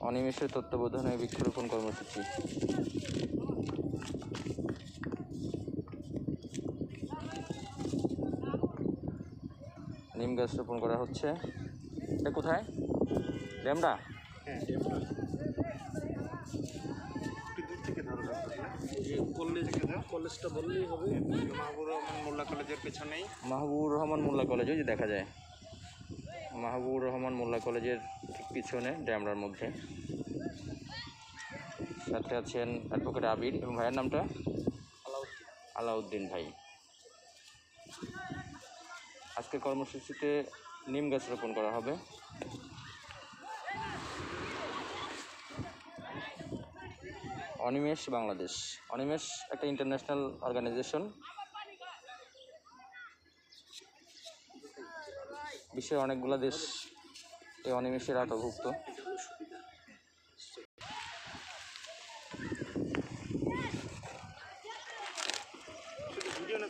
অনিমেষের তত্ত্বাবধানে বৃক্ষরোপণ কর্মসূচি। নিম গাছ রোপণ করা হচ্ছে। এটা কোথায়? ড্যামরা? হ্যাঁ, দূর থেকে ধরো, কলেজটা বললেই হবে। মাহবুবুর রহমান মোল্লা কলেজের পেছনেই। মাহবুবুর রহমান মোল্লা কলেজ ওই যে দেখা যায়, মাহবুবুর রহমান মোল্লা কলেজের ঠিক পিছনে ড্যামরার মধ্যে। সাথে আছেন অ্যাডভোকেট আবির এবং ভাইয়ের নামটা আলাউদ্দিন ভাই। আজকের কর্মসূচিতে নিম গাছ রোপণ করা হবে। অনিমেষ বাংলাদেশ, অনিমেষ একটা ইন্টারন্যাশনাল অর্গানাইজেশন, বিশ্বের অনেকগুলো দেশ এই অনিমেষের আওতাভুক্ত।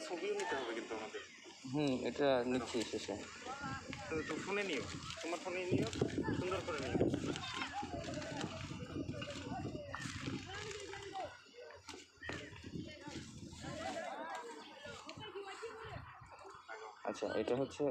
ছবিও নিতে হবে কিন্তু আমাদের। এটা নিচ্ছি শেষে। তো ফোনে নিও, তোমার ফোনে নিও, সুন্দর করে নিও। আচ্ছা, এটা হচ্ছে